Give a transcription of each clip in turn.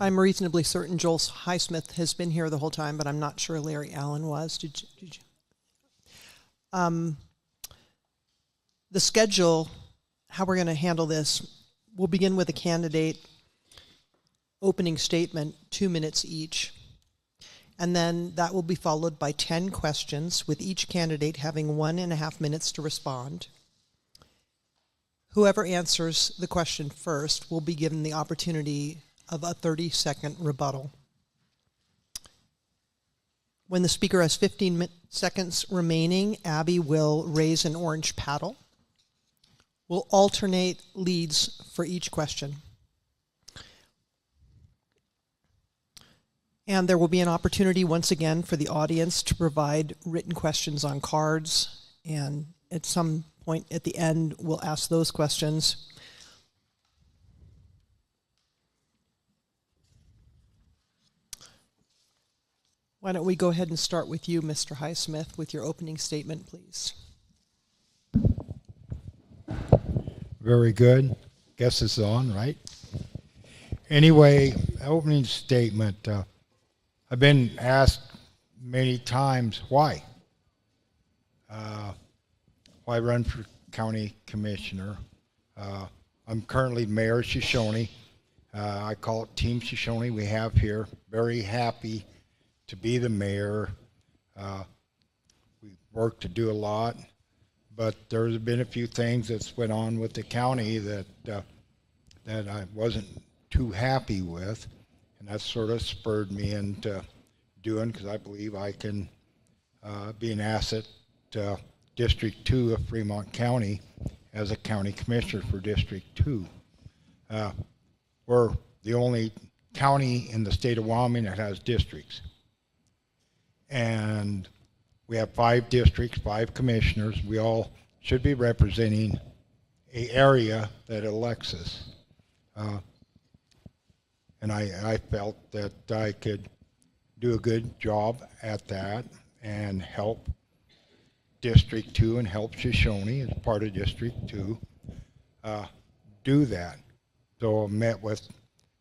I'm reasonably certain Joel Highsmith has been here the whole time, but I'm not sure Larry Allen was. Did you? The schedule, how we're going to handle this, we'll begin with a candidate opening statement, 2 minutes each. And then that will be followed by 10 questions, with each candidate having 1.5 minutes to respond. Whoever answers the question first will be given the opportunity of a 30-second rebuttal. When the speaker has 15 seconds remaining, Abby will raise an orange paddle. We'll alternate leads for each question. And there will be an opportunity once again for the audience to provide written questions on cards, and at some point at the end we'll ask those questions. Why don't we go ahead and start with you, Mr. Highsmith, with your opening statement, please. Very good. Guess it's on, right? Anyway, opening statement. I've been asked many times, why? Why run for county commissioner? I'm currently mayor of Shoshoni. I call it Team Shoshoni. We have here. Very happy to be the mayor. We've worked to do a lot, but there's been a few things that's went on with the county that I wasn't too happy with, and that sort of spurred me into doing, because I believe I can be an asset to District 2 of Fremont County as a county commissioner for District 2. We're the only county in the state of Wyoming that has districts. And we have 5 districts, 5 commissioners. We all should be representing an area that elects us. And I felt that I could do a good job at that and help District 2 and help Shoshoni as part of District 2 do that. So I met with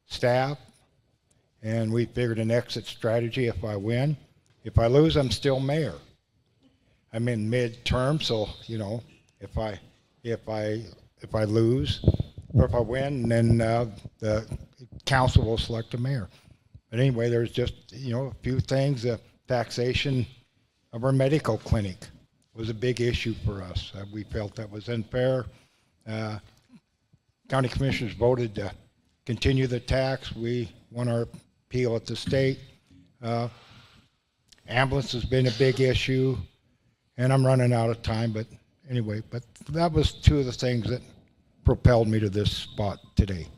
staff, and we figured an exit strategy if I win. If I lose, I'm still mayor. I'm in mid-term, so you know, if I lose, or if I win, then the council will select a mayor. But anyway, there's just a few things. Taxation of our medical clinic was a big issue for us. We felt that was unfair. County commissioners voted to continue the tax. We won our appeal at the state. Ambulance has been a big issue, and I'm running out of time, but anyway, but that was 2 of the things that propelled me to this spot today.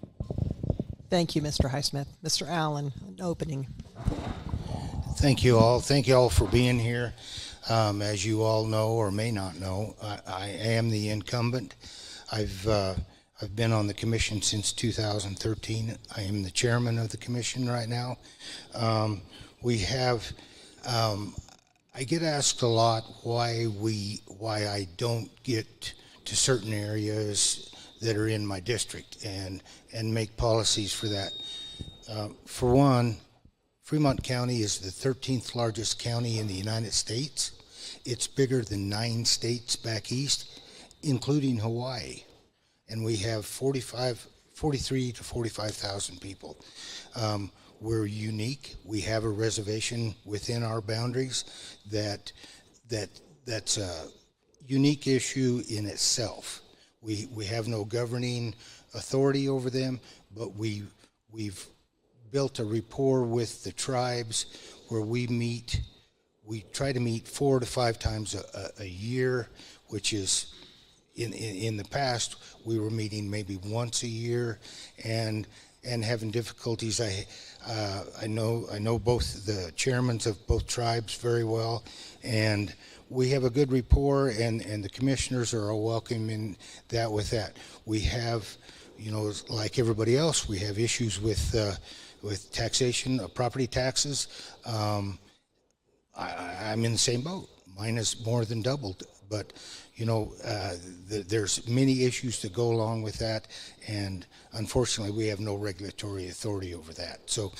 Thank you, Mr. Highsmith. Mr. Allen, an opening. Thank you all. Thank you all for being here. As you all know or may not know, I am the incumbent. I've been on the commission since 2013. I am the chairman of the commission right now. I get asked a lot why I don't get to certain areas that are in my district and make policies for that. For one, Fremont County is the 13th largest county in the United States. It's bigger than 9 states back east, including Hawaii. And we have 43 to 45,000 people. We're unique. We have a reservation within our boundaries that's a unique issue in itself. We have no governing authority over them, but we've built a rapport with the tribes where we try to meet 4 to 5 times a year, which is in the past we were meeting maybe once a year and having difficulties. I know both the chairmen of both tribes very well, and we have a good rapport, and the commissioners are all welcoming that with that. We have, like everybody else, we have issues with taxation of property taxes. I'm in the same boat. Mine is more than doubled But, you know, there's many issues that go along with that, and unfortunately, we have no regulatory authority over that. So,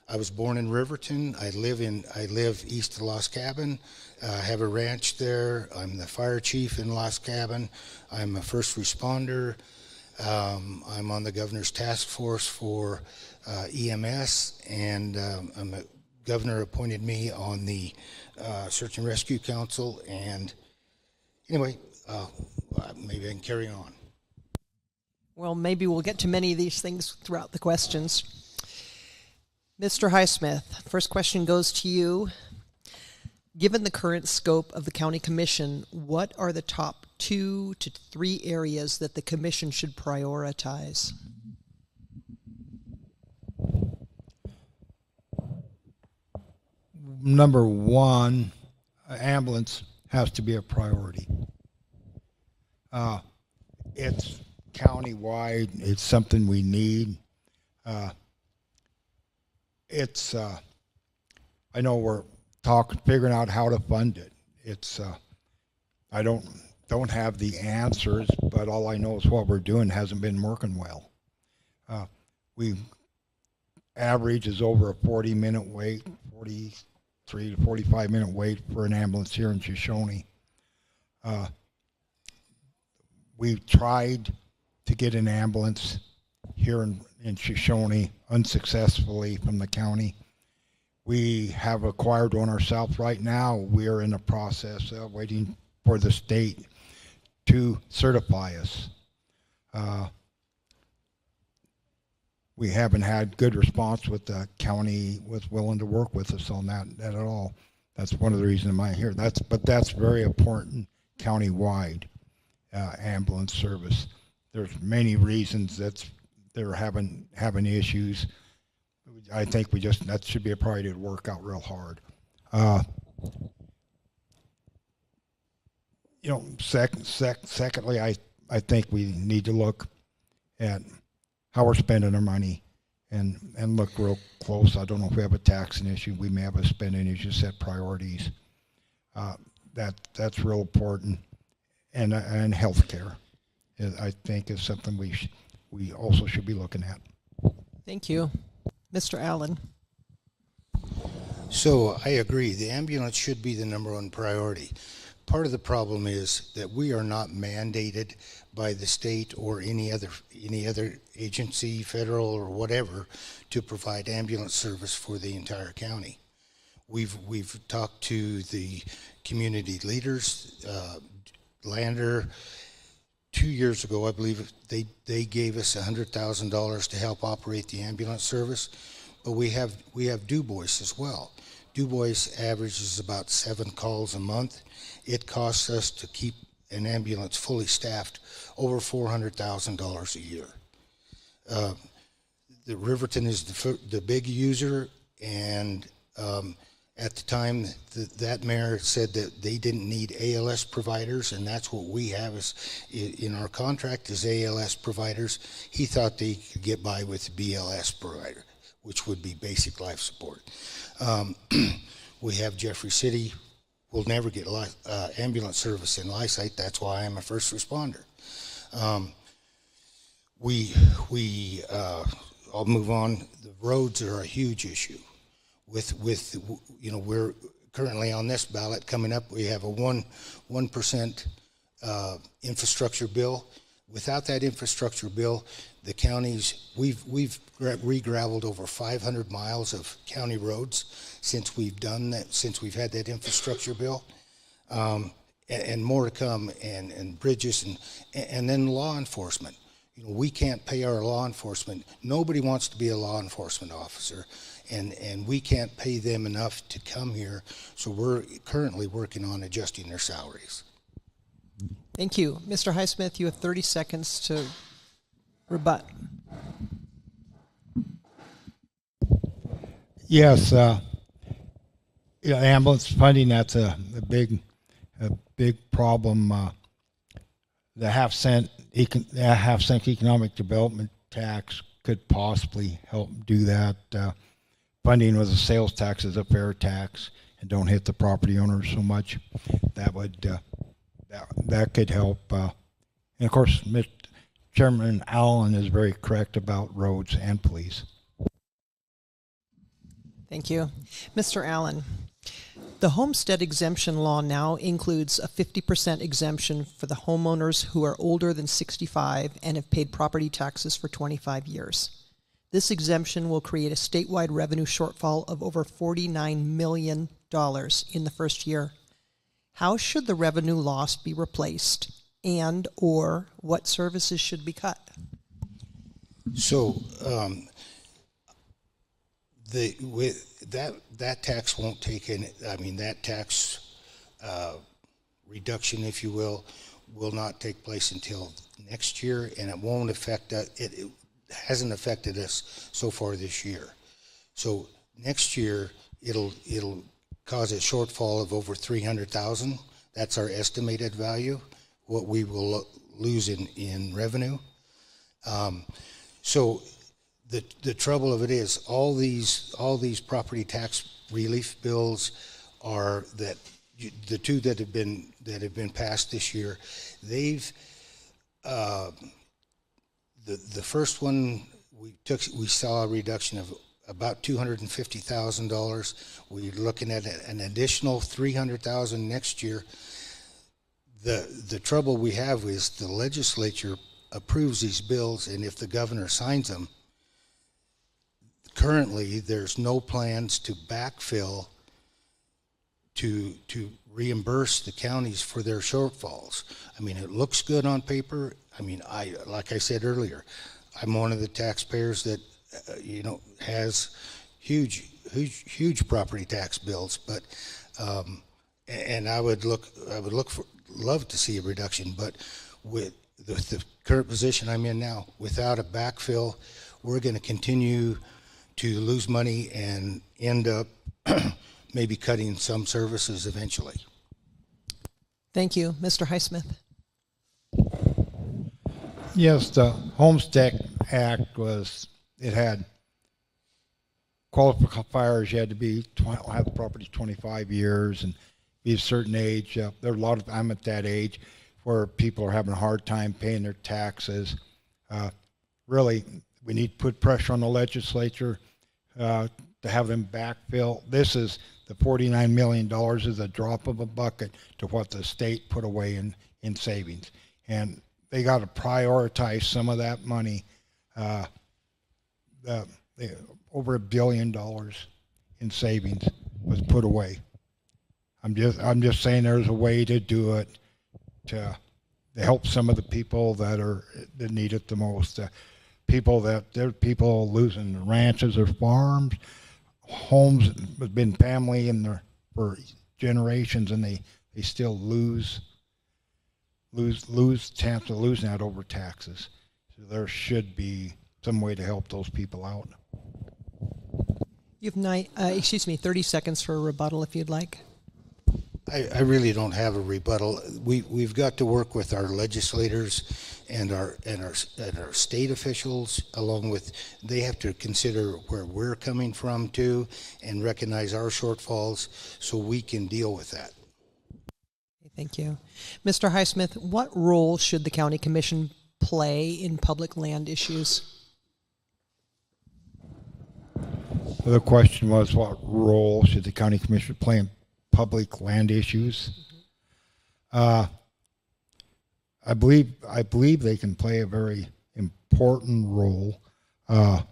I was born in Riverton. I live east of Lost Cabin. I have a ranch there. I'm the fire chief in Lost Cabin. I'm a first responder. I'm on the governor's task force for EMS, and governor appointed me on the Search and Rescue Council. And anyway, maybe I can carry on. Well, maybe we'll get to many of these things throughout the questions. Mr. Highsmith, first question goes to you. Given the current scope of the county commission, what are the top 2 to 3 areas that the commission should prioritize? Number one, ambulance has to be a priority. It's county-wide. It's something we need. I know we're figuring out how to fund it. I don't have the answers, but all I know is what we're doing hasn't been working well. We average is over a 40-minute wait, 43 to 45-minute wait for an ambulance here in Shoshoni. We've tried to get an ambulance here in Shoshoni unsuccessfully from the county. We have acquired one ourselves right now. We're in the process of waiting for the state to certify us. We haven't had good response with the county was willing to work with us on that at all. That's one of the reasons I'm here. But that's very important county-wide ambulance service. There's many reasons they're having issues. I think that should be a priority to work out real hard. You know, secondly, I think we need to look at how we're spending our money and look real close. I don't know if we have a taxing issue. We may have a spending issue, set priorities. That's real important. And healthcare, I think, is something we also should be looking at. Thank you. Mr. Allen. So I agree. The ambulance should be the number one priority. Part of the problem is that we are not mandated by the state or any other agency, federal or whatever, to provide ambulance service for the entire county. We've talked to the community leaders, Lander. 2 years ago, I believe they gave us $100,000 to help operate the ambulance service, but we have Du Bois as well. Du Bois averages about 7 calls a month. It costs us to keep an ambulance fully staffed over $400,000 a year. The Riverton is the big user, and at the time, that mayor said that they didn't need ALS providers, and that's what we have in our contract is ALS providers. He thought they could get by with BLS provider, which would be basic life support. We have Jeffrey City. We'll never get ambulance service in Lysite. That's why I'm a first responder. I'll move on. The roads are a huge issue. We're currently on this ballot coming up. We have a 1% infrastructure bill. Without that infrastructure bill, the counties, we've re-graveled over 500 miles of county roads since we've done that, since we've had that infrastructure bill, and more to come, and bridges, and then law enforcement. We can't pay our law enforcement. Nobody wants to be a law enforcement officer, and we can't pay them enough to come here, so we're currently working on adjusting their salaries. Thank you. Mr. Highsmith, you have 30 seconds to rebut. Yes, ambulance funding, that's a big problem. The half-cent economic development tax could possibly help do that. Funding with a sales tax is a fair tax and don't hit the property owners so much. That would that could help. And of course, Mr. Chairman Allen is very correct about roads and police. Thank you. Mr. Allen, the homestead exemption law now includes a 50% exemption for the homeowners who are older than 65 and have paid property taxes for 25 years. This exemption will create a statewide revenue shortfall of over $49 million in the first year. How should the revenue loss be replaced, and or what services should be cut? So that tax won't take in. I mean, that tax reduction, if you will not take place until next year, and it won't affect it hasn't affected us so far this year. So next year it'll cause a shortfall of over 300,000. That's our estimated value, what we will lose in revenue. So the trouble of it is all these property tax relief bills are that the two that have been passed this year. They've the first one we saw a reduction of about $250,000. We're looking at an additional $300,000 next year. The trouble we have is the legislature approves these bills, and if the governor signs them, currently there's no plans to backfill to reimburse the counties for their shortfalls. I mean, it looks good on paper. I mean, like I said earlier, I'm one of the taxpayers that has huge property tax bills, but and I would love to see a reduction, but with the current position I'm in now, without a backfill, we're going to continue to lose money and end up maybe cutting some services eventually. Thank you. Mr. Highsmith. Yes, the Homestead Act had qualifiers. You had to have the property 25 years and be a certain age. There are a lot of, I'm at that age where people are having a hard time paying their taxes. Really, we need to put pressure on the legislature to have them backfill. This is the $49 million is a drop of a bucket to what the state put away in savings. And they got to prioritize some of that money. Over $1 billion in savings was put away. I'm just saying there's a way to do it to help some of the people that need it the most. There are people losing ranches or farms, homes have been family in there for generations, and they still lose chance of losing that over taxes. So there should be some way to help those people out. You have 30 seconds for a rebuttal if you'd like. I really don't have a rebuttal. We've got to work with our legislators and our state officials, along with, they have to consider where we're coming from too and recognize our shortfalls so we can deal with that. Thank you. Mr. Highsmith, what role should the county commission play in public land issues? The question was, what role should the county commission play in public land issues? I believe they can play a very important role. I've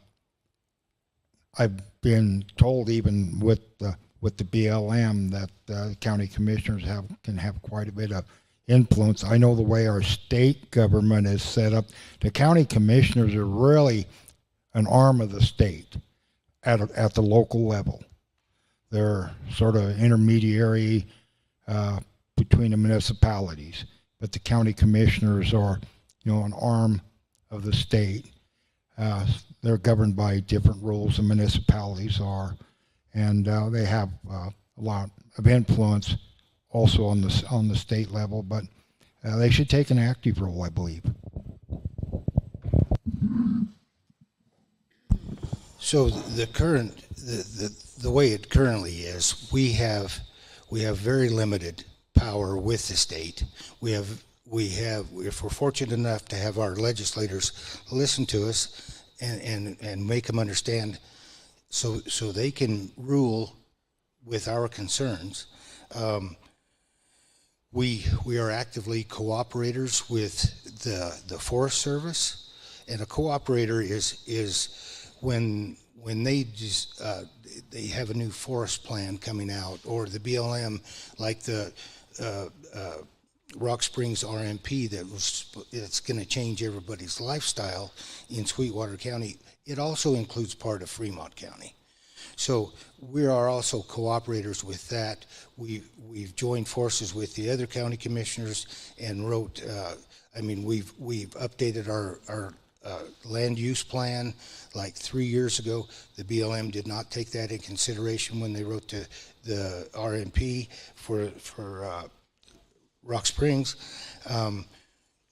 been told, even with the BLM, that the county commissioners can have quite a bit of influence. I know the way our state government is set up, the county commissioners are really an arm of the state at the local level. They're sort of intermediary between the municipalities, but the county commissioners are, an arm of the state. They're governed by different rules than municipalities are, and they have a lot of influence also on the state level. But they should take an active role, I believe. So the way it currently is, we have very limited power with the state. We have, if we're fortunate enough to have our legislators listen to us and make them understand, so they can rule with our concerns. We are actively cooperators with the Forest Service, and a cooperator is when they just they have a new forest plan coming out, or the BLM, like the Rock Springs RMP it's going to change everybody's lifestyle in Sweetwater County. It also includes part of Fremont County. So we are also cooperators with that. We've joined forces with the other county commissioners and wrote, we've updated our land use plan like 3 years ago. The BLM did not take that in consideration when they wrote to the RMP for Rock Springs.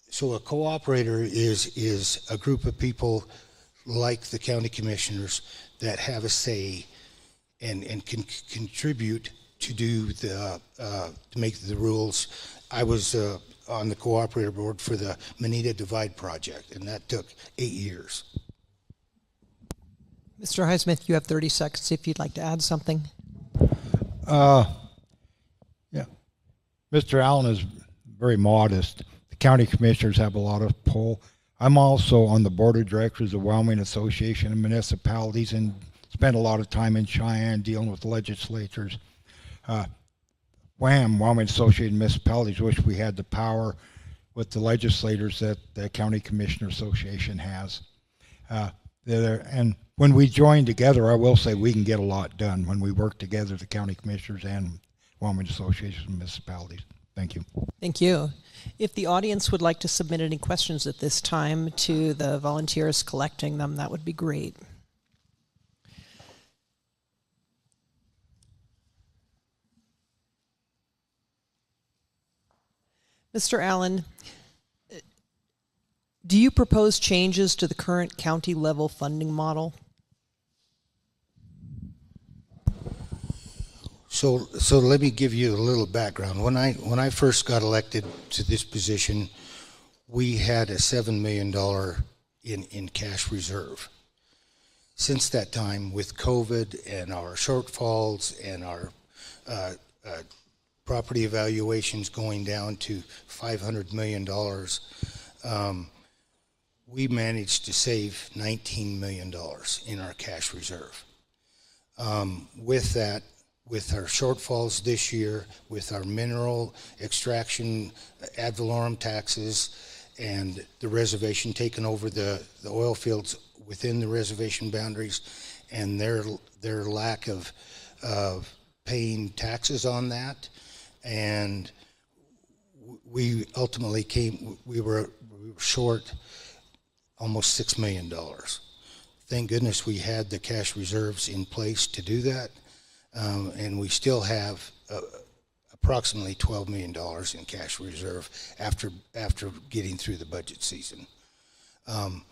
So a cooperator is a group of people like the county commissioners that have a say and can contribute to do to make the rules. I was on the cooperator board for the Manita Divide project, and that took 8 years. Mr. Highsmith, you have 30 seconds if you'd like to add something. Yeah. Mr. Allen is very modest. The county commissioners have a lot of pull. I'm also on the board of directors of Wyoming Association of Municipalities and spent a lot of time in Cheyenne dealing with legislators. Wyoming Association of Municipalities wish we had the power with the legislators that the County Commissioner Association has. And when we join together, I will say we can get a lot done when we work together, the county commissioners and Wyoming Association of Municipalities. Thank you. Thank you. If the audience would like to submit any questions at this time to the volunteers collecting them, that would be great. Mr. Allen, do you propose changes to the current county level funding model? So let me give you a little background. When I first got elected to this position, we had a $7 million in cash reserve. Since that time, with COVID and our shortfalls and our property evaluations going down to $500 million, we managed to save $19 million in our cash reserve. With that, with our shortfalls this year, with our mineral extraction ad valorem taxes, and the reservation taking over the oil fields within the reservation boundaries, and their lack of paying taxes on that, and we ultimately we were short almost $6 million. Thank goodness we had the cash reserves in place to do that. And we still have approximately $12 million in cash reserve after getting through the budget season. I'm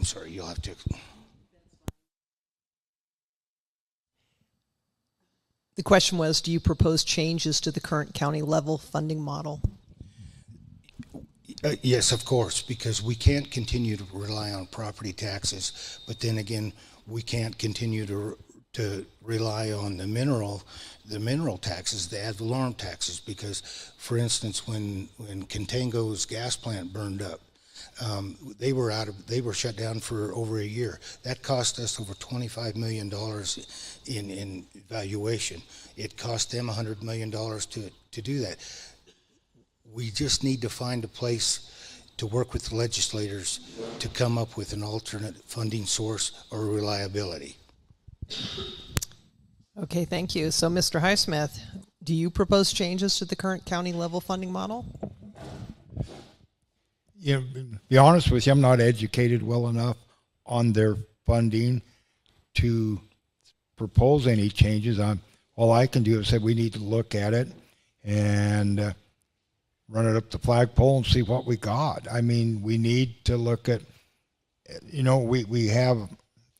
sorry, you'll have to. The question was, do you propose changes to the current county level funding model? Yes, of course, because we can't continue to rely on property taxes, but then again, we can't continue to rely on the mineral taxes, the ad valorem taxes, because, for instance, when Contango's gas plant burned up, they were shut down for over a year. That cost us over $25 million in valuation. It cost them $100 million to do that. We just need to find a place to work with the legislators to come up with an alternate funding source or reliability. Okay, thank you. So, Mr. Highsmith, do you propose changes to the current county level funding model? Yeah, to be honest with you, I'm not educated well enough on their funding to propose any changes. All I can do is say we need to look at it and run it up the flagpole and see what we got. I mean, we need to look at, we have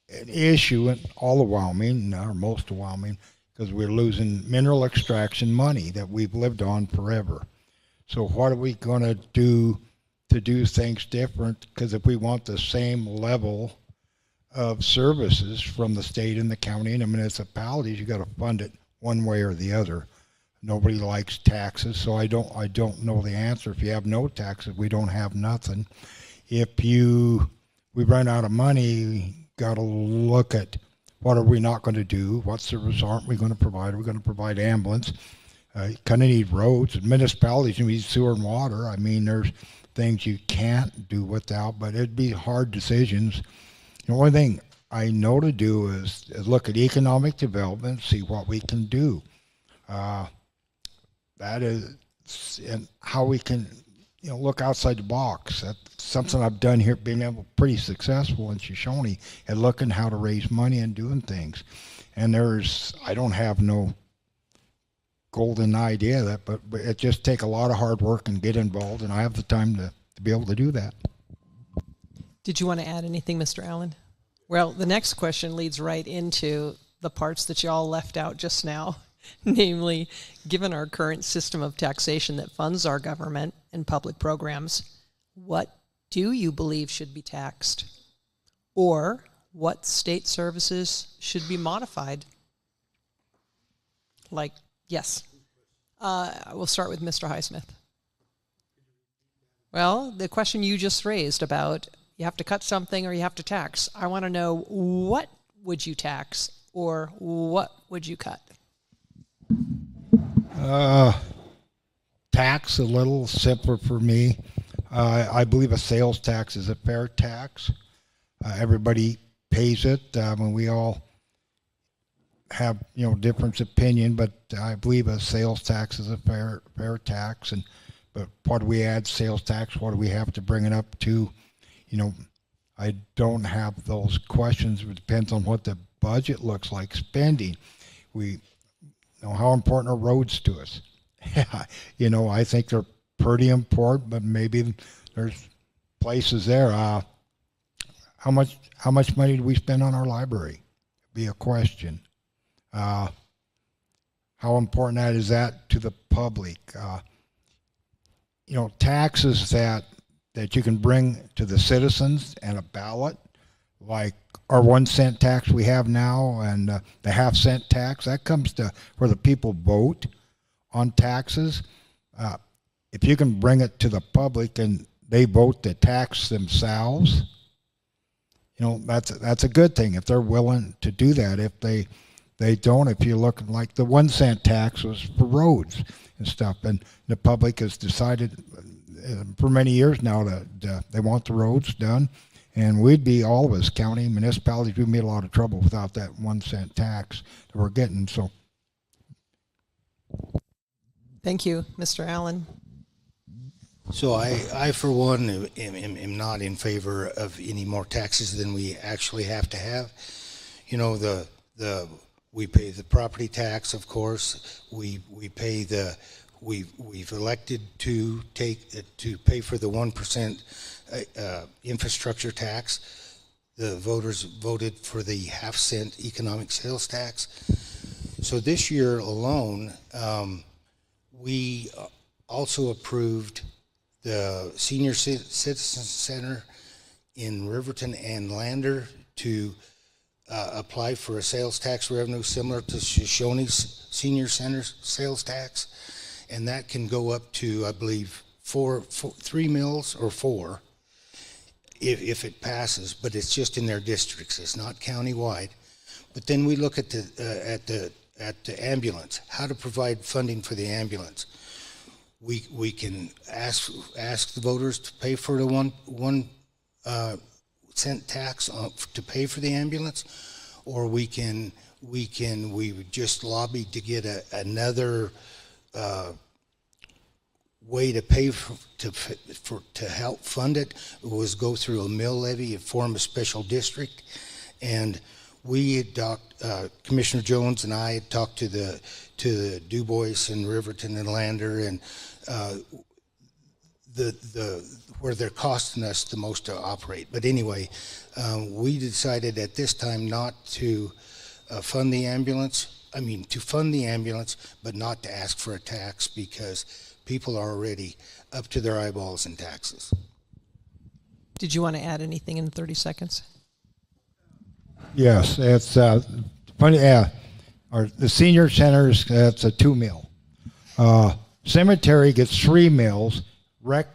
an issue in all of Wyoming, or most of Wyoming, because we're losing mineral extraction money that we've lived on forever. So what are we going to do things different? Because if we want the same level of services from the state and the county and the municipalities, you got to fund it one way or the other. Nobody likes taxes, so I don't know the answer. If you have no taxes, we don't have nothing. If we run out of money, we got to look at what are we not going to do? What services aren't we going to provide? Are we going to provide ambulance? You kind of need roads. Municipalities need sewer and water. I mean, there's things you can't do without, but it'd be hard decisions. The only thing I know to do is look at economic development, see what we can do. That is, and how we can, look outside the box. That's something I've done here, being pretty successful in Shoshoni at looking how to raise money and doing things. And I don't have no golden idea that, but it just take a lot of hard work and get involved, and I have the time to be able to do that. Did you want to add anything, Mr. Allen? Well, the next question leads right into the parts that you all left out just now. Namely, given our current system of taxation that funds our government and public programs, what do you believe should be taxed? Or what state services should be modified? Yes. We'll start with Mr. Highsmith. Well, the question you just raised about you have to cut something or you have to tax. I want to know, what would you tax or what would you cut? Tax a little simpler for me. I believe a sales tax is a fair tax. Everybody pays it. When we all have different opinion, but I believe a sales tax is a fair tax. But what do we add sales tax? What do we have to bring it up to? I don't have those questions. It depends on what the budget looks like spending. We know how important are roads to us. I think they're pretty important, but maybe there's places there. How much money do we spend on our library? Be a question. How important is that to the public? Taxes that you can bring to the citizens and a ballot, like our 1 cent tax we have now and the half-cent tax, that comes to where the people vote on taxes. If you can bring it to the public and they vote to tax themselves, that's a good thing if they're willing to do that. If they don't, if you look like the 1 cent tax was for roads and stuff, and the public has decided for many years now that they want the roads done, and we'd be, all of us, county, municipalities, we'd be in a lot of trouble without that 1 cent tax that we're getting. So, thank you, Mr. Allen. So I for one, am not in favor of any more taxes than we actually have to have. We pay the property tax, of course. We pay we've elected to pay for the 1% infrastructure tax. The voters voted for the half-cent economic sales tax. So this year alone, we also approved the Senior Citizen Center in Riverton and Lander to apply for a sales tax revenue similar to Shoshoni's Senior Center sales tax, and that can go up to, I believe, 3 mills or 4 if it passes, but it's just in their districts. It's not countywide. But then we look at the ambulance, how to provide funding for the ambulance. We can ask the voters to pay for the one cent tax to pay for the ambulance, or we would just lobby to get another way to pay to help fund it. Was go through a mill levy and form a special district, and we had Commissioner Jones and I had talked to the Du Bois and Riverton and Lander, and where they're costing us the most to operate. But anyway, we decided at this time not to fund the ambulance. to fund the ambulance, but not to ask for a tax because people are already up to their eyeballs in taxes. Did you want to add anything in 30 seconds? Yes, it's funny. The senior centers, that's a 2 meal. Cemetery gets 3 meals. Rec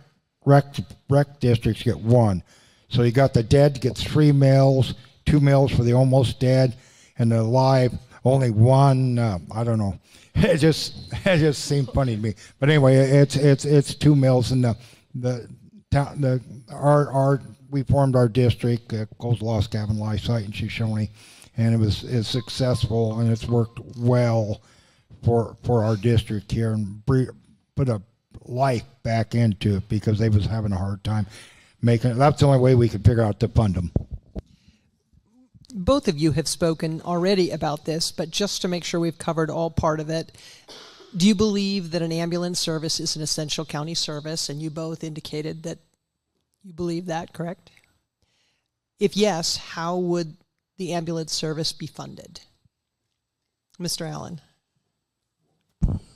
districts get 1. So you got the dead gets 3 meals, 2 meals for the almost dead, and the alive only 1. I don't know. It just seemed funny to me. But anyway, it's 2 meals, and we formed our district, Coles Lost Cabin Life Site in Shoshoni, and it's successful, and it's worked well for our district here, and put a life back into it because they was having a hard time making it. That's the only way we could figure out to fund them. Both of you have spoken already about this, but just to make sure we've covered all part of it, do you believe that an ambulance service is an essential county service? And you both indicated that you believe that, correct? If yes, how would the ambulance service be funded? Mr. Allen.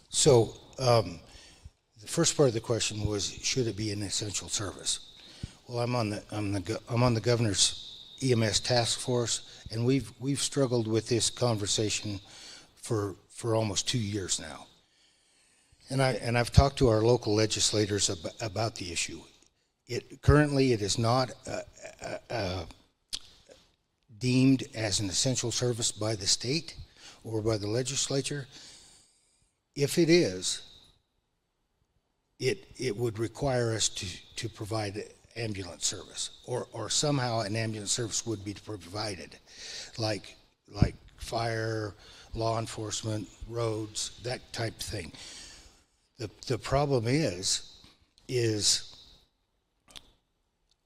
So the first part of the question was, should it be an essential service? Well, I'm on the governor's EMS task force, and we've struggled with this conversation for almost 2 years now. And I've talked to our local legislators about the issue. Currently it is not deemed as an essential service by the state or by the legislature. If it is, it would require us to provide ambulance service, or somehow an ambulance service would be provided, like fire, law enforcement, roads, that type of thing. The problem is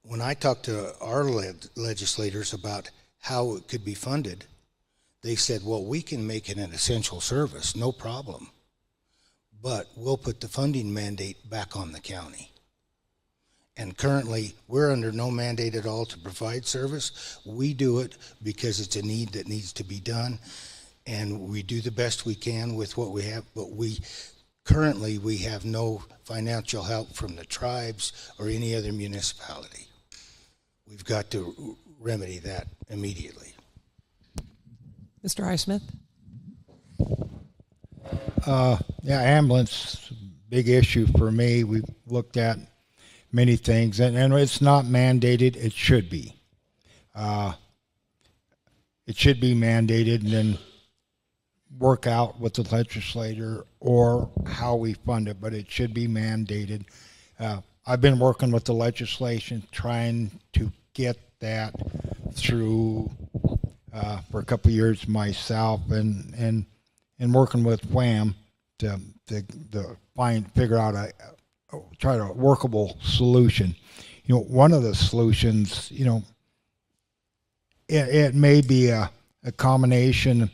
when I talked to our legislators about how it could be funded, they said, well, we can make it an essential service, no problem, but we'll put the funding mandate back on the county. And currently, we're under no mandate at all to provide service. We do it because it's a need that needs to be done, and we do the best we can with what we have, but currently we have no financial help from the tribes or any other municipality. We've got to remedy that immediately. Mr. Highsmith? Yeah, ambulance, big issue for me. We've looked at many things, and it's not mandated. It should be. It should be mandated, and then work out with the legislator or how we fund it, but it should be mandated. I've been working with the legislation trying to get that through for a couple of years myself, and working with WHAM to figure out try a workable solution. You know, one of the solutions, you know, it may be a combination.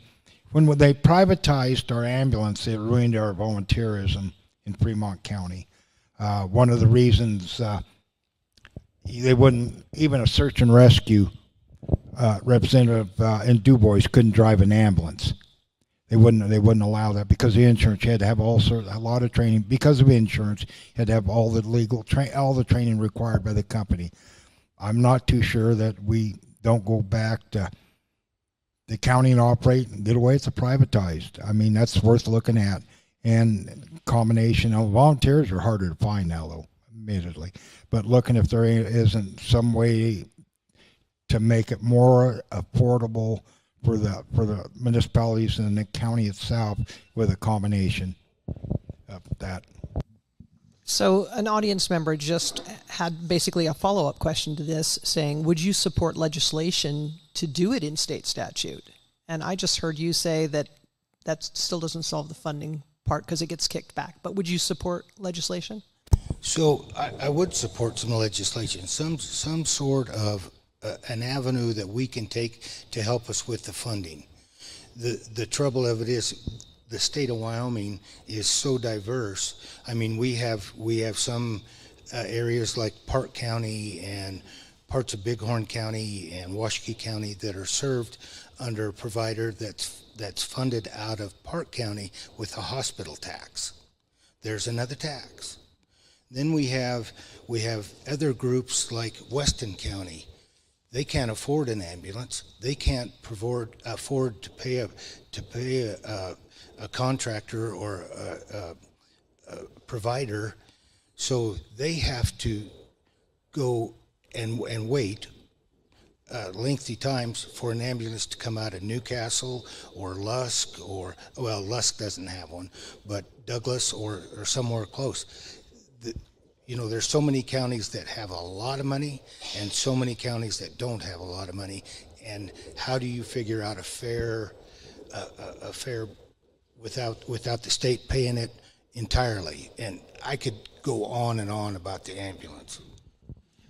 When they privatized our ambulance, it ruined our volunteerism in Fremont County. One of the reasons they wouldn't, even a search and rescue representative in Du Bois couldn't drive an ambulance. They wouldn't allow that because the insurance. You had to have a lot of training because of insurance. You had to have all the all the training required by the company. I'm not too sure that we don't go back to the county and operate and get away. It's privatized. I mean, that's worth looking at. And combination of volunteers are harder to find now, though, admittedly. But looking if there isn't some way to make it more affordable for the municipalities and the county itself with a combination of that. So an audience member just had basically a follow-up question to this saying, would you support legislation to do it in state statute? And I just heard you say that still doesn't solve the funding part because it gets kicked back. But would you support legislation? So I would support some legislation, some sort of an avenue that we can take to help us with the funding. The trouble of it is the state of Wyoming is so diverse. I mean, we have some areas like Park County and parts of Bighorn County and Washakie County that are served under a provider that's funded out of Park County with a hospital tax. There's another tax. Then we have other groups like Weston County. They can't afford an ambulance. They can't afford to pay a contractor or a provider, so they have to go and wait lengthy times for an ambulance to come out of Newcastle or Lusk, or, well, Lusk doesn't have one, but Douglas or somewhere close. There's so many counties that have a lot of money and so many counties that don't have a lot of money. And how do you figure out a fair without the state paying it entirely? And I could go on and on about the ambulance.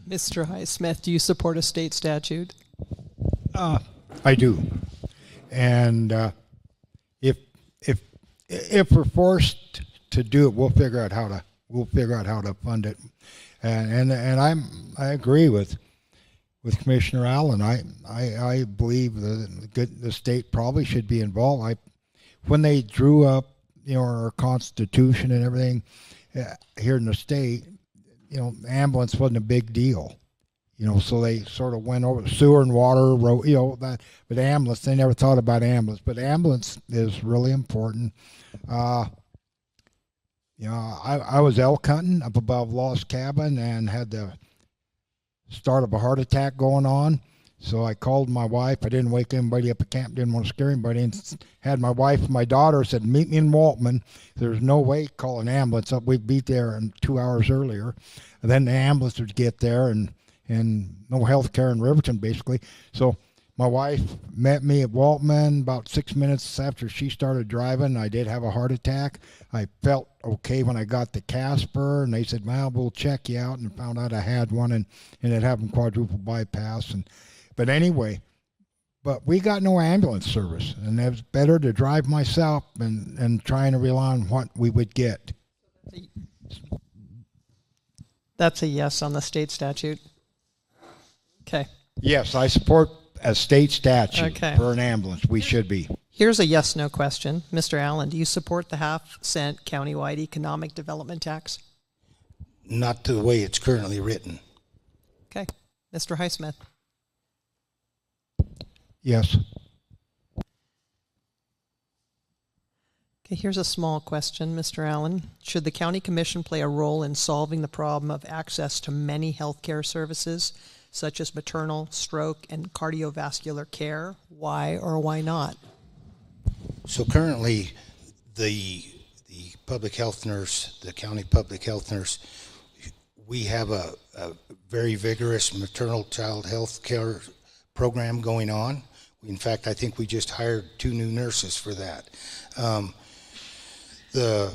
Mr. Highsmith, do you support a state statute? I do, and if we're forced to do it, we'll figure out how to fund it, and I agree with Commissioner Allen. I believe the state probably should be involved. When they drew up our Constitution and everything here in the state, ambulance wasn't a big deal. So they sort of went over sewer and water, road, but ambulance, they never thought about ambulance. But ambulance is really important. I was elk hunting up above Lost Cabin and had the start of a heart attack going on. So I called my wife. I didn't wake anybody up at camp, didn't want to scare anybody. And had my wife and my daughter said, meet me in Waltman. There's no way to call an ambulance up. We'd be there 2 hours earlier. And then the ambulance would get there and no health care in Riverton, basically. So my wife met me at Waltman about 6 minutes after she started driving. I did have a heart attack. I felt okay when I got to Casper, and they said, well, we'll check you out, and found out I had one, and it happened quadruple bypass. But anyway, we got no ambulance service, and it was better to drive myself and trying to rely on what we would get. That's a yes on the state statute. Okay. Yes, I support a state statute for an ambulance. We should be. Here's a yes/no question. Mr. Allen, do you support the half-cent countywide economic development tax? Not the way it's currently written. Okay. Mr. Highsmith? Yes. Okay, here's a small question, Mr. Allen. Should the county commission play a role in solving the problem of access to many healthcare services, such as maternal, stroke, and cardiovascular care? Why or why not? So currently, the public health nurse, the county public health nurse, we have a very vigorous maternal child health care program going on. In fact, I think we just hired 2 new nurses for that. The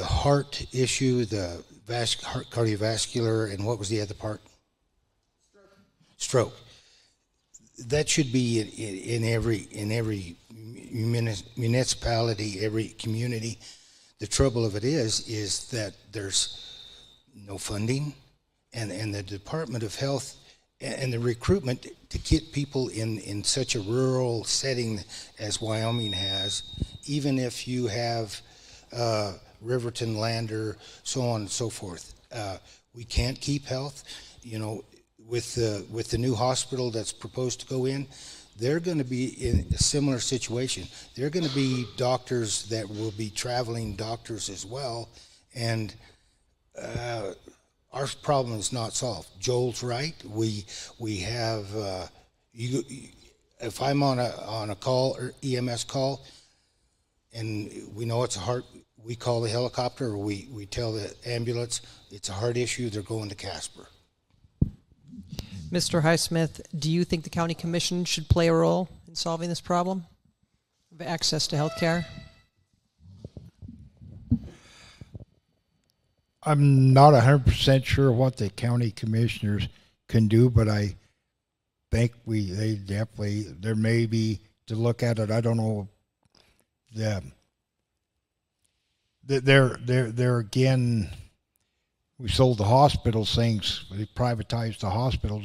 heart issue, the heart cardiovascular, and what was the other part? Stroke. That should be in every municipality, every community. The trouble of it is that there's no funding, and the Department of Health and the recruitment to get people in such a rural setting as Wyoming has, even if you have Riverton, Lander, so on and so forth. We can't keep health. With the new hospital that's proposed to go in, they're going to be in a similar situation. They're going to be doctors that will be traveling doctors as well, and our problem is not solved. Joel's right. We have if I'm on a call or EMS call, and we know it's a heart, we call the helicopter, or we tell the ambulance it's a heart issue. They're going to Casper. Mr. Highsmith, do you think the county commission should play a role in solving this problem of access to health care? I'm not 100% sure what the county commissioners can do, but I think there may be to look at it. I don't know. They're again, we sold the hospitals things, we privatized the hospitals.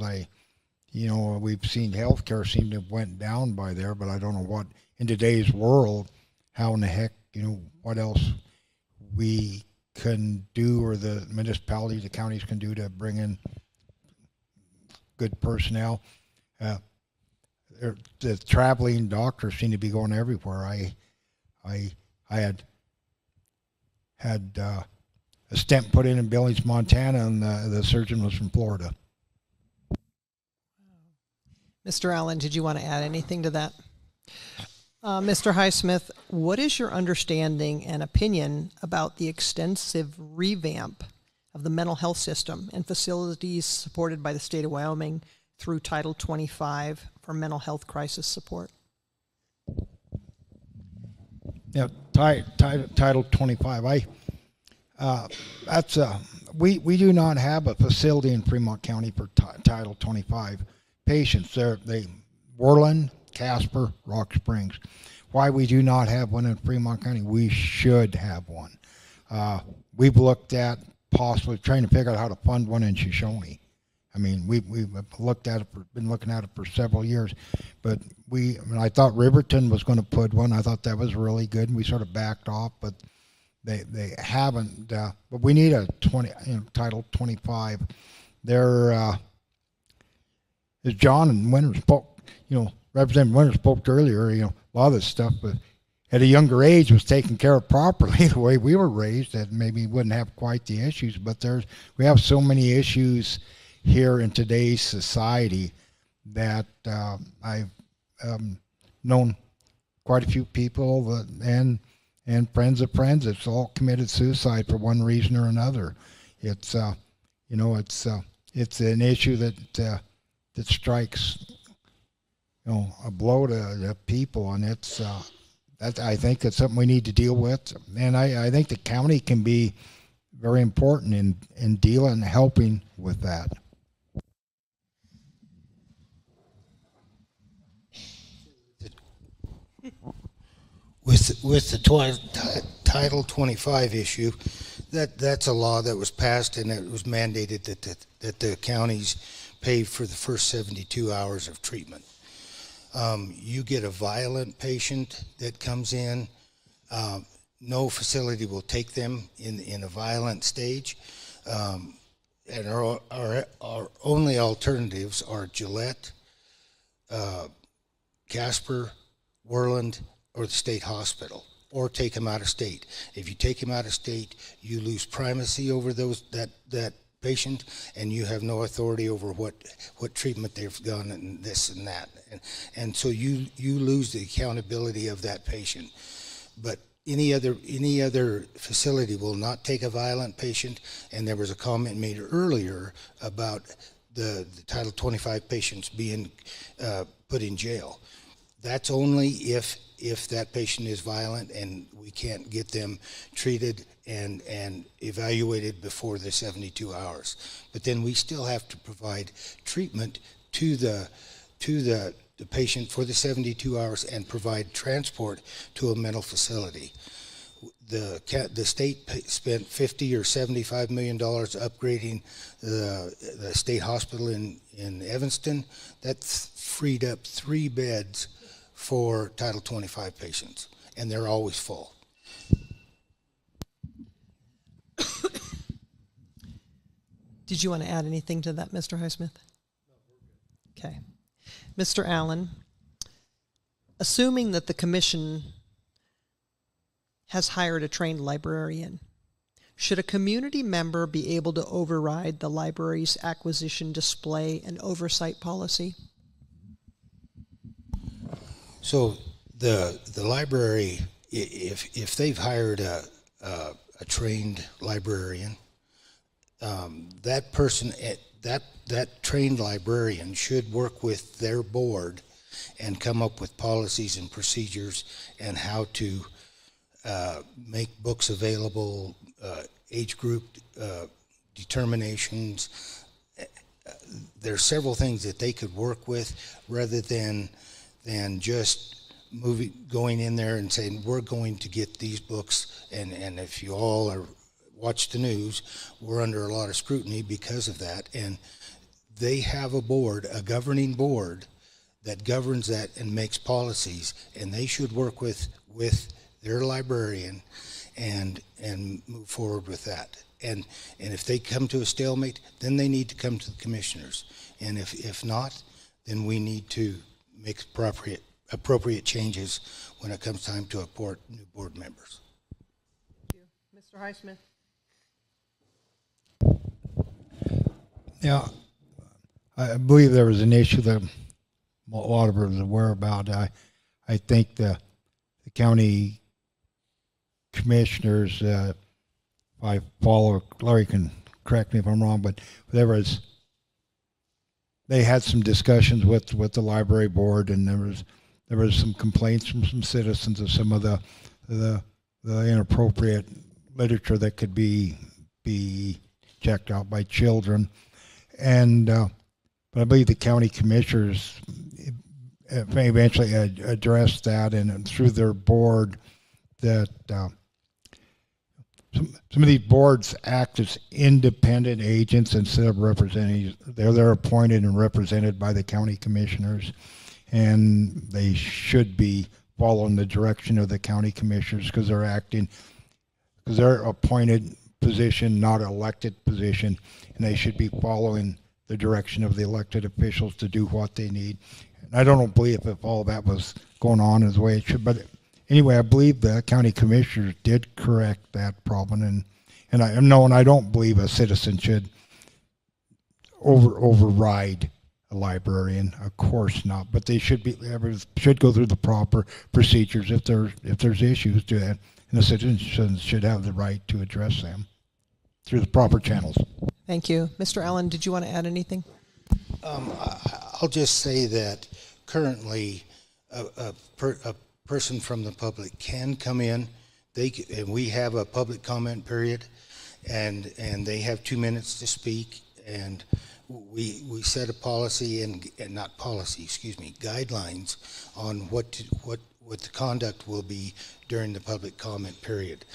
We've seen healthcare seem to have went down by there, but I don't know what, in today's world, how in the heck, what else we can do, or the municipalities, the counties can do to bring in good personnel. The traveling doctors seem to be going everywhere. I had a stent put in Billings, Montana, and the surgeon was from Florida. Mr. Allen, did you want to add anything to that? Mr. Highsmith, what is your understanding and opinion about the extensive revamp of the mental health system and facilities supported by the state of Wyoming through Title 25 for mental health crisis support? Yeah, Title 25. We do not have a facility in Fremont County for Title 25 patients. Worland, Casper, Rock Springs. Why we do not have one in Fremont County? We should have one. We've looked at possibly trying to figure out how to fund one in Shoshoni. I mean, we've looked at it, been looking at it for several years, but I thought Riverton was going to put one. I thought that was really good, and we sort of backed off, but they haven't. But we need a Title 25. There, as John and Winter spoke, Representative Winter spoke earlier, a lot of this stuff, but at a younger age was taken care of properly the way we were raised, that maybe wouldn't have quite the issues. But we have so many issues here in today's society that I've known quite a few people and friends of friends that's all committed suicide for one reason or another. It's it's an issue that strikes a blow to people, and I think that's something we need to deal with. And I think the county can be very important in dealing and helping with that. With the Title 25 issue, that's a law that was passed, and it was mandated that the counties pay for the first 72 hours of treatment. You get a violent patient that comes in, no facility will take them in a violent stage, and our only alternatives are Gillette, Casper, Worland, or the state hospital, or take them out of state. If you take them out of state, you lose primacy over that patient, and you have no authority over what treatment they've done and this and that, and so you lose the accountability of that patient. But any other facility will not take a violent patient. And there was a comment made earlier about the Title 25 patients being put in jail. That's only if that patient is violent and we can't get them treated and evaluated before the 72 hours. But then we still have to provide treatment to the patient for the 72 hours and provide transport to a mental facility. The state spent $50 or $75 million upgrading the state hospital in Evanston. That freed up 3 beds for Title 25 patients, and they're always full. Did you want to add anything to that, Mr. Highsmith? Okay. Mr. Allen, assuming that the commission has hired a trained librarian, should a community member be able to override the library's acquisition, display, and oversight policy? So the library, if they've hired a trained librarian, that person, that trained librarian should work with their board and come up with policies and procedures and how to make books available, age group determinations. There's several things that they could work with rather than just going in there and saying, we're going to get these books, and if you all watch the news, we're under a lot of scrutiny because of that. And they have a board, a governing board, that governs that and makes policies, and they should work with their librarian and move forward with that. And if they come to a stalemate, then they need to come to the commissioners. And if not, then we need to make appropriate changes when it comes time to appoint new board members. Thank you. Mr. Highsmith. Yeah, I believe there was an issue that a lot of us are aware about. I think the county commissioners, if I follow, Larry can correct me if I'm wrong, but they had some discussions with the library board, and there was some complaints from some citizens of some of the inappropriate literature that could be checked out by children. And but I believe the county commissioners may eventually address that, and through their board, that some of these boards act as independent agents instead of representing. They're appointed and represented by the county commissioners, and they should be following the direction of the county commissioners because they're appointed position, not elected position, and they should be following the direction of the elected officials to do what they need. And I don't believe if all that was going on as the way it should, but anyway, I believe the county commissioners did correct that problem, and I don't believe a citizen should override a librarian. Of course not, but they should go through the proper procedures if there's issues to that, and the citizens should have the right to address them through the proper channels. Thank you. Mr. Allen, did you want to add anything? I'll just say that currently a person from the public can come in. And we have a public comment period, and they have 2 minutes to speak. And we set a policy and not policy, excuse me, guidelines on what the conduct will be during the public comment period.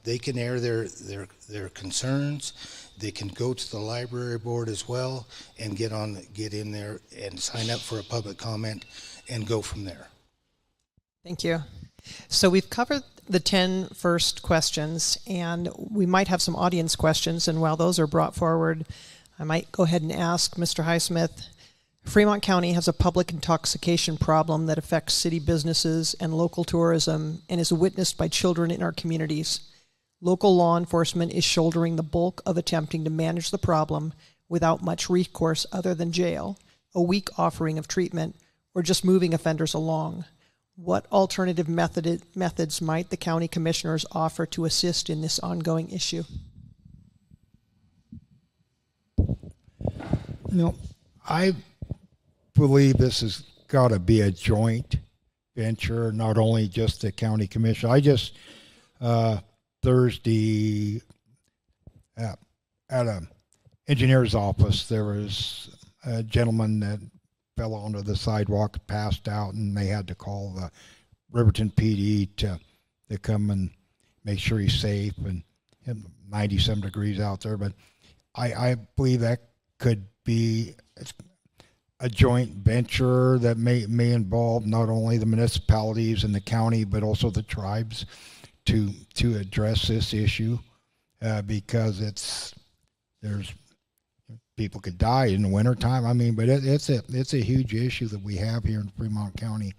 They can air their concerns. They can go to the library board as well and get in there and sign up for a public comment and go from there. Thank you. So we've covered the 10 first questions, and we might have some audience questions. And while those are brought forward, I might go ahead and ask Mr. Highsmith. Fremont County has a public intoxication problem that affects city businesses and local tourism and is witnessed by children in our communities. Local law enforcement is shouldering the bulk of attempting to manage the problem without much recourse other than jail, a weak offering of treatment, or just moving offenders along. What alternative methods might the county commissioners offer to assist in this ongoing issue? I believe this has got to be a joint venture, not only just the county commission. I just Thursday at an engineer's office, there was a gentleman that fell onto the sidewalk, passed out, and they had to call the Riverton PD to come and make sure he's safe, and 97 degrees out there. But I believe that could be a joint venture that may involve not only the municipalities and the county, but also the tribes to address this issue, because there's people could die in the wintertime. I mean, but it's a huge issue that we have here in Fremont County,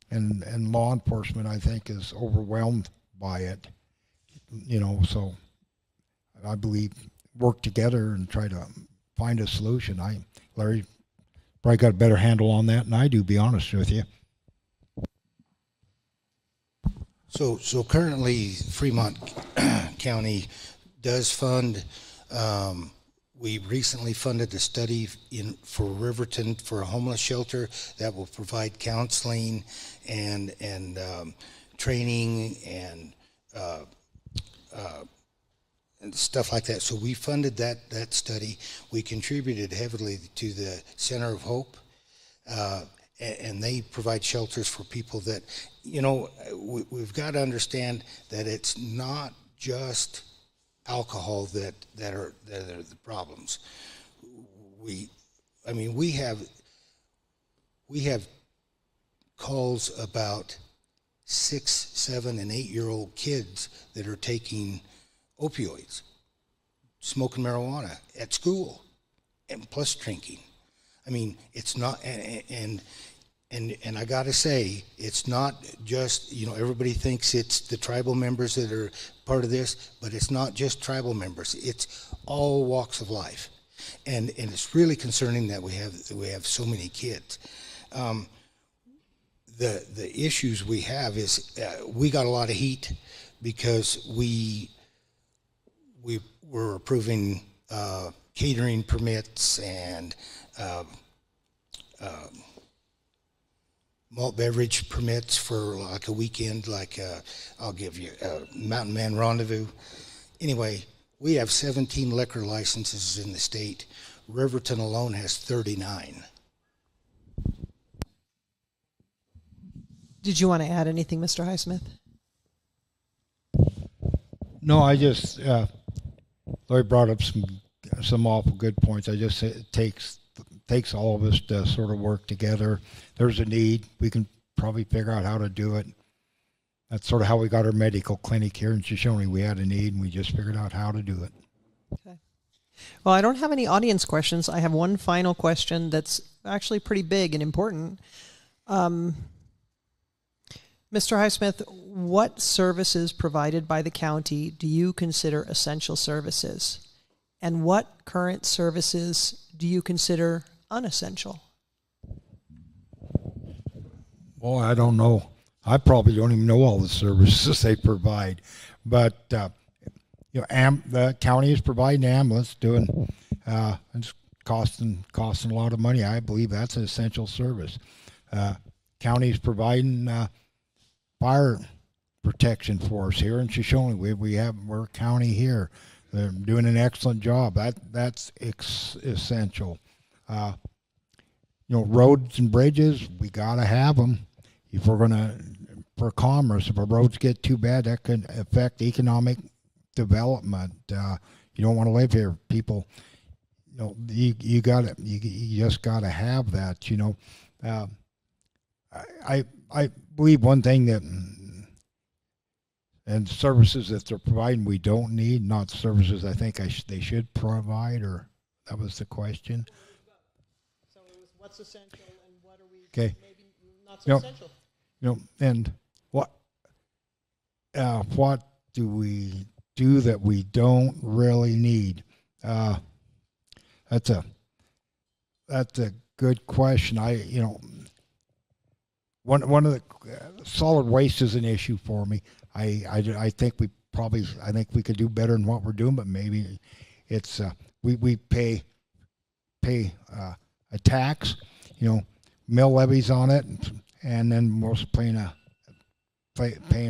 and law enforcement, I think, is overwhelmed by it. So I believe work together and try to find a solution. Larry probably got a better handle on that than I do, be honest with you. So currently Fremont County does fund, we recently funded a study for Riverton for a homeless shelter that will provide counseling and training and stuff like that. So we funded that study. We contributed heavily to the Center of Hope, and they provide shelters for people that, we've got to understand that it's not just alcohol that are the problems. We have calls about 6, 7, and 8-year-old kids that are taking opioids, smoking marijuana at school, and plus drinking. I mean, it's not, and I got to say, it's not just, everybody thinks it's the tribal members that are part of this, but it's not just tribal members. It's all walks of life, and it's really concerning that we have so many kids. The issues we have is we got a lot of heat because we were approving catering permits and malt beverage permits for like a weekend, I'll give you Mountain Man Rendezvous. Anyway, we have 17 liquor licenses in the state. Riverton alone has 39. Did you want to add anything, Mr. Highsmith? No, I just Larry brought up some awful good points. I just say it takes all of us to sort of work together. There's a need. We can probably figure out how to do it. That's sort of how we got our medical clinic here in Shoshoni. We had a need, and we just figured out how to do it. Okay. Well, I don't have any audience questions. I have one final question that's actually pretty big and important. Mr. Highsmith, what services provided by the county do you consider essential services? And what current services do you consider unessential? Well, I don't know. I probably don't even know all the services they provide. But, the county is providing ambulance, it's costing a lot of money. I believe that's an essential service. County's providing fire protection for us here in Shoshoni. We're a county here. They're doing an excellent job. That's essential. Roads and bridges, we gotta have them. If we're gonna, for commerce, if our roads get too bad, that could affect economic development. You don't want to live here, people. You just gotta have that. I believe one thing that, and services that they're providing we don't need, not services I think they should provide, or that was the question. So it was what's essential and what are we maybe not so essential? And what do we do that we don't really need? That's a good question. One of the solid waste is an issue for me. I think we could do better in what we're doing, but maybe it's we pay a tax, mill levies on it, and then we're also paying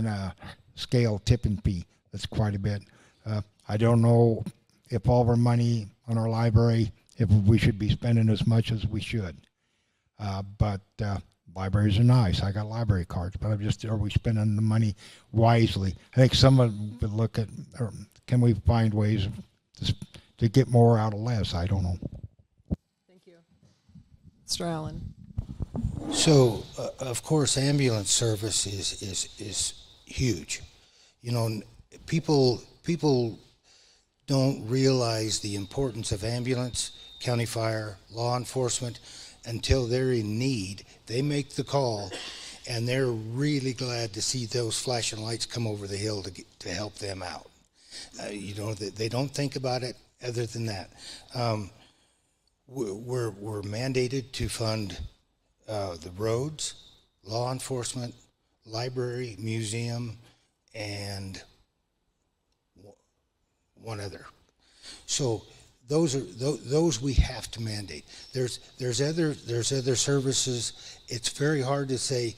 a scale tipping fee. That's quite a bit. I don't know if all of our money on our library, if we should be spending as much as we should, but. Libraries are nice. I got library cards, but are we spending the money wisely? I think someone would look at, or can we find ways to get more out of less? I don't know. Thank you. Mr. Allen. So, of course, ambulance service is huge. People don't realize the importance of ambulance, county fire, law enforcement, until they're in need. They make the call, and they're really glad to see those flashing lights come over the hill to help them out. They don't think about it other than that. We're mandated to fund the roads, law enforcement, library, museum, and one other. So those we have to mandate. There's other services. It's very hard to say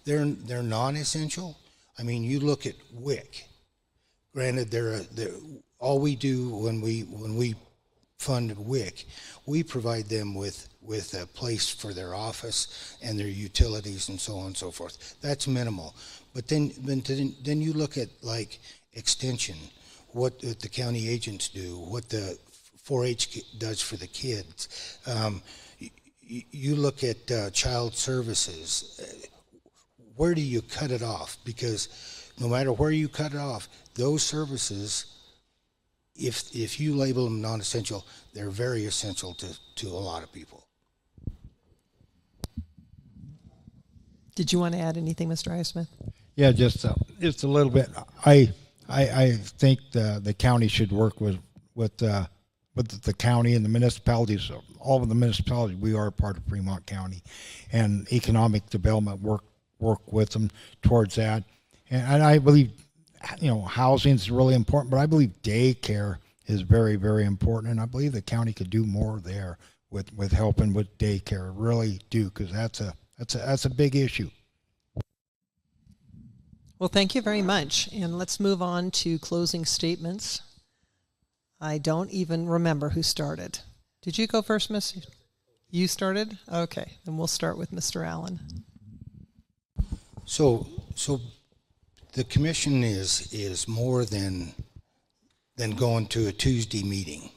they're non-essential. I mean, you look at WIC. Granted, they're all we do when we fund WIC, we provide them with a place for their office and their utilities and so on and so forth. That's minimal. But then you look at like extension, what the county agents do, what the 4-H does for the kids. You look at child services. Where do you cut it off? Because no matter where you cut it off, those services, if you label them non-essential, they're very essential to a lot of people. Did you want to add anything, Mr. Highsmith? Yeah, just a little bit. I think the county should work with the county and the municipalities. All of the municipalities, we are part of Fremont County, and economic development work with them towards that. And I believe, housing is really important, but I believe daycare is very, very important, and I believe the county could do more there with helping with daycare. I really do, because that's a big issue. Well, thank you very much. And let's move on to closing statements. I don't even remember who started. Did you go first, Miss? You started? Okay. Then we'll start with Mr. Allen. So the commission is more than going to a Tuesday meeting.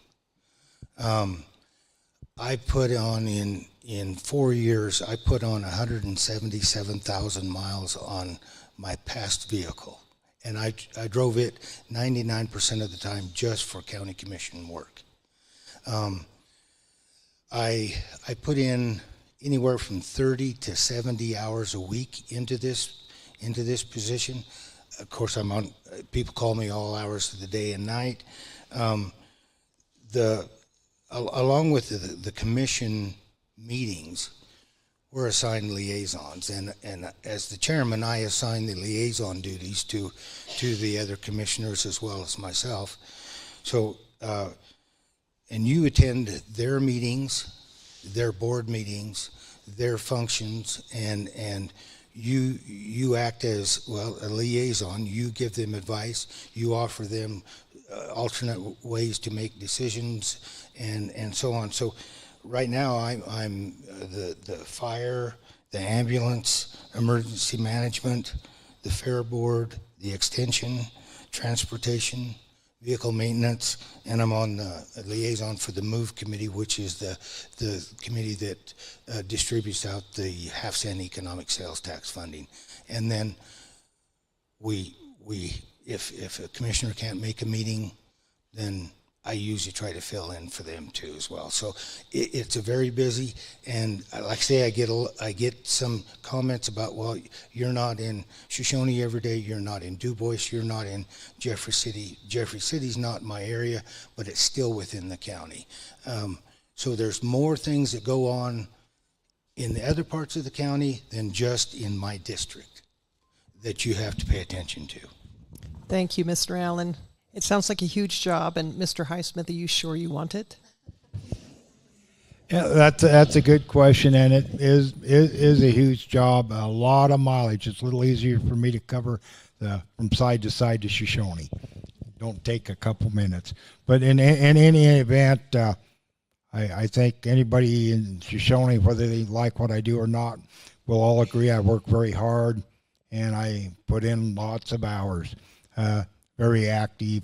I put on in 4 years, I put on 177,000 miles on my past vehicle, and I drove it 99% of the time just for county commission work. I put in anywhere from 30 to 70 hours a week into this position. Of course, I'm on. People call me all hours of the day and night. Along with the commission meetings, we're assigned liaisons, and as the chairman, I assign the liaison duties to the other commissioners as well as myself. So, and you attend their meetings, their board meetings, their functions, and you act as, well, a liaison. You give them advice. You offer them alternate ways to make decisions, and so on. So right now I'm the fire, the ambulance, emergency management, the fair board, the extension, transportation, vehicle maintenance, and I'm on the liaison for the MOVE committee, which is the committee that distributes out the half-cent economic sales tax funding. And then if a commissioner can't make a meeting, then I usually try to fill in for them too as well. So it's a very busy, and like I say, I get some comments about, well, you're not in Shoshoni every day, you're not in Du Bois, you're not in Jeffrey City. Jeffrey City's not my area, but it's still within the county. So there's more things that go on in the other parts of the county than just in my district that you have to pay attention to. Thank you, Mr. Allen. It sounds like a huge job, and Mr. Highsmith, are you sure you want it? Yeah, that's a good question, and it is a huge job. A lot of mileage. It's a little easier for me to cover from side to Shoshoni. Don't take a couple minutes. But in any event, I think anybody in Shoshoni, whether they like what I do or not, will all agree I work very hard, and I put in lots of hours. Very active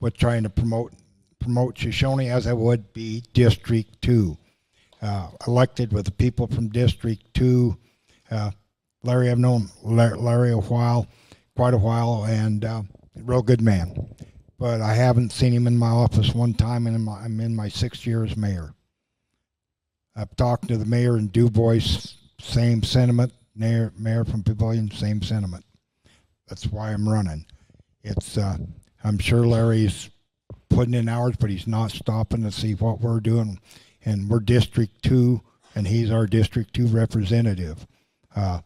with trying to promote Shoshoni as I would be District 2. Elected with the people from District 2. Larry, I've known Larry quite a while, and a real good man. But I haven't seen him in my office one time, and I'm in my 6th year as mayor. I've talked to the mayor in Du Bois, same sentiment. Mayor from Pavilion, same sentiment. That's why I'm running. It's I'm sure Larry's putting in hours, but he's not stopping to see what we're doing. And we're District 2, and he's our District 2 representative. And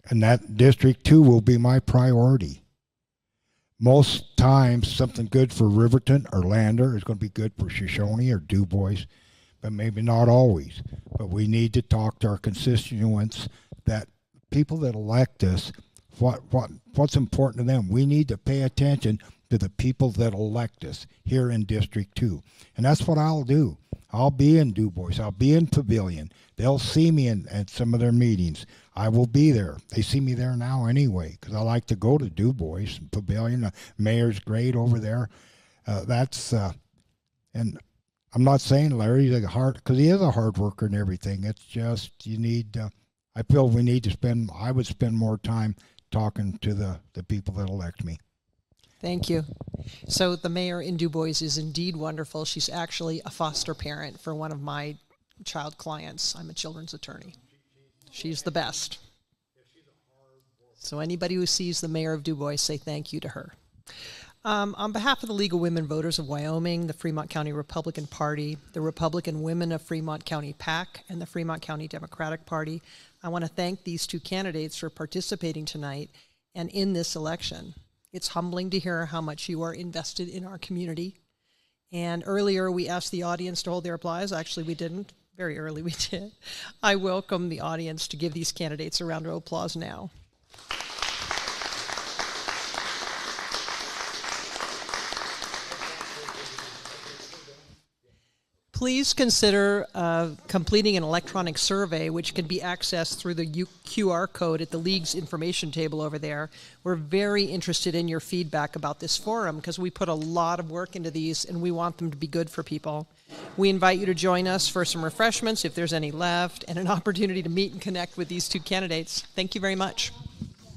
that District 2 will be my priority. Most times, something good for Riverton or Lander is going to be good for Shoshoni or Du Bois, but maybe not always. But we need to talk to our constituents, that people that elect us, what's important to them. We need to pay attention to the people that elect us here in District 2. And that's what I'll do. I'll be in Du Bois. I'll be in Pavilion. They'll see me at some of their meetings. I will be there. They see me there now anyway because I like to go to Du Bois Pavilion. The mayor's great over there. And I'm not saying Larry's because he is a hard worker and everything. It's just you need. I feel we need to spend. I would spend more time talking to the people that elect me. Thank you. So the mayor in Du Bois is indeed wonderful. She's actually a foster parent for one of my child clients. I'm a children's attorney. She's the best. So anybody who sees the mayor of Du Bois, say thank you to her. On behalf of the League of Women Voters of Wyoming, the Fremont County Republican Party, the Republican Women of Fremont County PAC, and the Fremont County Democratic Party, I want to thank these two candidates for participating tonight and in this election. It's humbling to hear how much you are invested in our community. And earlier we asked the audience to hold their applause. Actually, we didn't. Very early we did. I welcome the audience to give these candidates a round of applause now. Please consider completing an electronic survey, which can be accessed through the QR code at the League's information table over there. We're very interested in your feedback about this forum because we put a lot of work into these and we want them to be good for people. We invite you to join us for some refreshments if there's any left and an opportunity to meet and connect with these two candidates. Thank you very much.